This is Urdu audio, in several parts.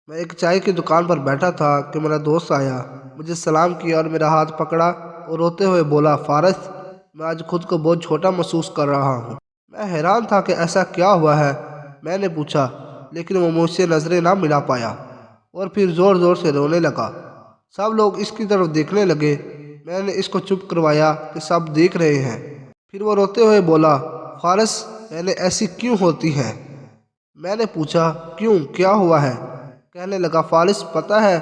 میں ایک چائے کی دکان پر بیٹھا تھا کہ میرا دوست آیا، مجھے سلام کیا اور میرا ہاتھ پکڑا اور روتے ہوئے بولا، فارس، میں آج خود کو بہت چھوٹا محسوس کر رہا ہوں۔ میں حیران تھا کہ ایسا کیا ہوا ہے، میں نے پوچھا، لیکن وہ مجھ سے نظریں نہ ملا پایا اور پھر زور زور سے رونے لگا۔ سب لوگ اس کی طرف دیکھنے لگے۔ میں نے اس کو چپ کروایا کہ سب دیکھ رہے ہیں۔ پھر وہ روتے ہوئے بولا، فارس، بہنیں ایسی کیوں ہوتی ہیں؟ میں نے پوچھا، کیوں، کیا ہوا ہے؟ کہنے لگا، فارس، پتہ ہے،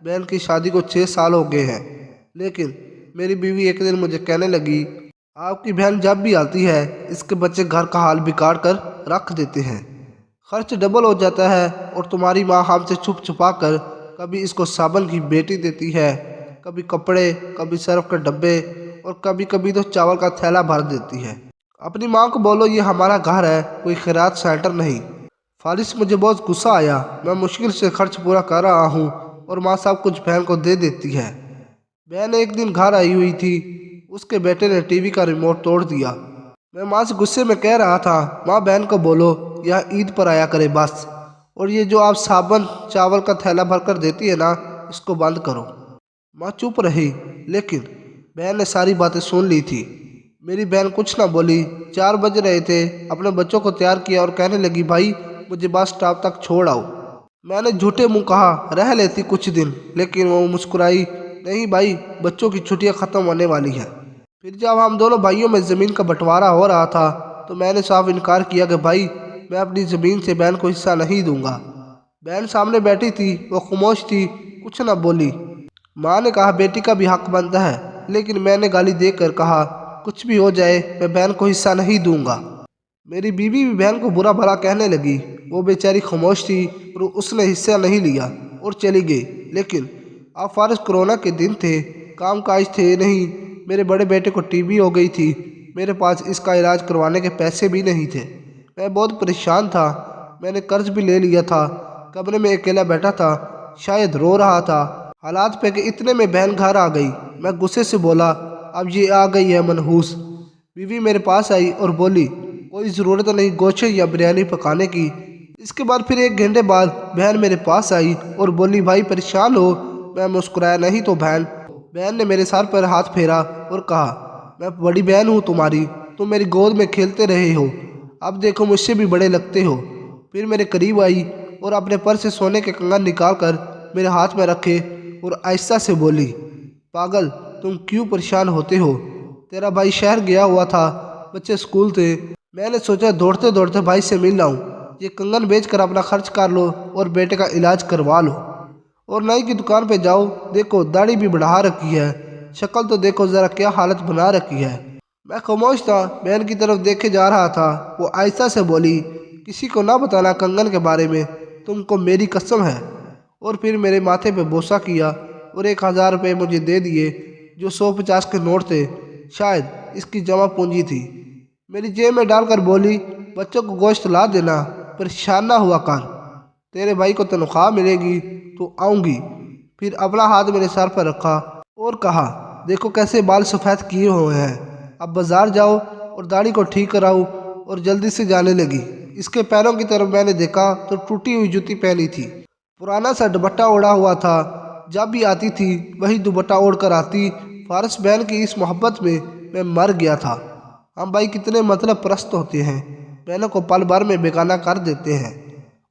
بہن کی شادی کو 6 سال ہو گئے ہیں، لیکن میری بیوی ایک دن مجھے کہنے لگی، آپ کی بہن جب بھی آتی ہے اس کے بچے گھر کا حال بگاڑ کر رکھ دیتے ہیں، خرچ ڈبل ہو جاتا ہے، اور تمہاری ماں ہم سے چھپ چھپا کر کبھی اس کو صابن کی بیٹی دیتی ہے، کبھی کپڑے، کبھی سرف کے ڈبے، اور کبھی کبھی تو چاول کا تھیلا بھر دیتی ہے۔ اپنی ماں کو بولو یہ ہمارا گھر ہے، کوئی خیرات سینٹر نہیں۔ فارس، مجھے بہت غصہ آیا۔ میں مشکل سے خرچ پورا کر رہا ہوں اور ماں سب کچھ بہن کو دے دیتی ہے۔ بہن ایک دن گھر آئی ہوئی تھی، اس کے بیٹے نے ٹی وی کا ریموٹ توڑ دیا۔ میں ماں سے غصے میں کہہ رہا تھا، ماں، بہن کو بولو یہاں عید پر آیا کرے بس، اور یہ جو آپ صابن چاول کا تھیلا بھر کر دیتی ہے نا، اس کو بند کرو۔ ماں چپ رہی، لیکن بہن نے ساری باتیں سن لی تھی۔ میری بہن کچھ نہ بولی۔ 4 بج رہے تھے، اپنے بچوں کو تیار کیا اور کہنے لگی، بھائی مجھے بس اسٹاپ تک چھوڑ آؤ۔ میں نے جھوٹے منہ کہا، رہ لیتی کچھ دن، لیکن وہ مسکرائی، نہیں بھائی، بچوں کی چھٹیاں ختم ہونے والی ہیں۔ پھر جب ہم دونوں بھائیوں میں زمین کا بٹوارا ہو رہا تھا تو میں نے صاف انکار کیا کہ بھائی، میں اپنی زمین سے بہن کو حصہ نہیں دوں گا۔ بہن سامنے بیٹھی تھی، وہ خاموش تھی، کچھ نہ بولی۔ ماں نے کہا، بیٹی کا بھی حق بنتا ہے، لیکن میں نے گالی دے کر کہا، کچھ بھی ہو جائے میں بہن کو حصہ نہیں دوں گا۔ میری بیوی بھی بہن کو برا بھلا کہنے لگی۔ وہ بیچاری خاموش تھی اور اس نے حصہ نہیں لیا اور چلی گئی۔ لیکن اب فارس، کورونا کے دن تھے، کام کاج تھے نہیں، میرے بڑے بیٹے کو ٹی بی ہو گئی تھی، میرے پاس اس کا علاج کروانے کے پیسے بھی نہیں تھے۔ میں بہت پریشان تھا، میں نے قرض بھی لے لیا تھا، کمرے میں اکیلا بیٹھا تھا، شاید رو رہا تھا حالات پہ کہ اتنے میں بہن گھر آ گئی۔ میں غصے سے بولا، اب یہ آ گئی ہے منحوس۔ بیوی میرے پاس آئی اور بولی، کوئی ضرورت نہیں گوشے یا بریانی پکانے کی۔ اس کے بعد پھر 1 گھنٹے بعد بہن میرے پاس آئی اور بولی، بھائی پریشان ہو؟ میں مسکرایا، نہیں تو بہن۔ بہن نے میرے سر پر ہاتھ پھیرا اور کہا، میں بڑی بہن ہوں تمہاری، تم میری گود میں کھیلتے رہے ہو، اب دیکھو مجھ سے بھی بڑے لگتے ہو۔ پھر میرے قریب آئی اور اپنے پرس سے سونے کے کنگن نکال کر میرے ہاتھ میں رکھے اور آہستہ سے بولی، پاگل، تم کیوں پریشان ہوتے ہو؟ تیرا بھائی شہر گیا ہوا تھا، بچے اسکول تھے، میں نے سوچا دوڑتے دوڑتے بھائی سے مل لاؤں، یہ کنگن بیچ کر اپنا خرچ کر لو اور بیٹے کا علاج کروا لو، اور نائی کی دکان پہ جاؤ، دیکھو داڑھی بھی بڑھا رکھی ہے، شکل تو دیکھو ذرا کیا حالت بنا رکھی ہے۔ میں خاموش تھا، بہن کی طرف دیکھے جا رہا تھا۔ وہ آہستہ سے بولی، کسی کو نہ بتانا کنگن کے بارے میں، تم کو میری قسم ہے، اور پھر میرے ماتھے پہ بوسہ کیا اور 1000 روپے مجھے دے دیے، جو 150 کے نوٹ تھے، شاید اس کی جمع پونجی تھی۔ میری جیب میں ڈال کر بولی، بچوں کو گوشت لا دینا، پریشان نہ ہوا کر، تیرے بھائی کو تنخواہ ملے گی تو آؤں گی۔ پھر اپنا ہاتھ میرے سر پر رکھا اور کہا، دیکھو کیسے بال سفید کیے ہوئے ہیں، اب بازار جاؤ اور داڑھی کو ٹھیک کراؤ، اور جلدی سے جانے لگی۔ اس کے پیروں کی طرف میں نے دیکھا تو ٹوٹی ہوئی جوتی پہنی تھی، پرانا سا دوپٹہ اوڑھا ہوا تھا، جب بھی آتی تھی وہی دوپٹہ اوڑھ کر آتی۔ فارس، بہن کی اس محبت میں مر گیا تھا۔ ہم بھائی کتنے مطلب پرست ہوتے ہیں، بہنوں کو پل بھر میں بیگانہ کر دیتے ہیں،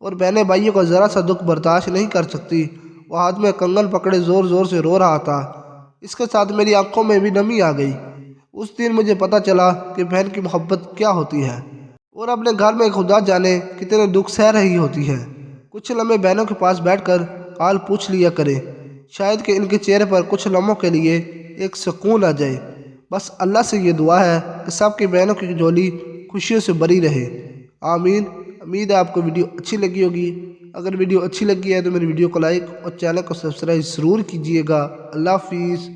اور بہنیں بھائیوں کو ذرا سا دکھ برداشت نہیں کر سکتی۔ وہ ہاتھ میں کنگن پکڑے زور زور سے رو رہا تھا، اس کے ساتھ میری آنکھوں میں بھی نمی آ گئی۔ اس دن مجھے پتا چلا کہ بہن کی محبت کیا ہوتی ہے، اور اپنے گھر میں خدا جانے کتنے دکھ سہ رہی ہوتی ہے۔ کچھ لمحے بہنوں کے پاس بیٹھ کر حال پوچھ لیا کرے، شاید کہ ان کے چہرے پر کچھ لمحوں کے لیے ایک سکون آ جائے۔ بس اللہ سے یہ دعا ہے کہ سب کی بہنوں کی جولی خوشیوں سے بری رہے، آمین۔ امید ہے آپ کو ویڈیو اچھی لگی ہوگی۔ اگر ویڈیو اچھی لگی ہے تو میری ویڈیو کو لائک اور چینل کو سبسکرائب ضرور کیجیے گا۔ اللہ حافظ۔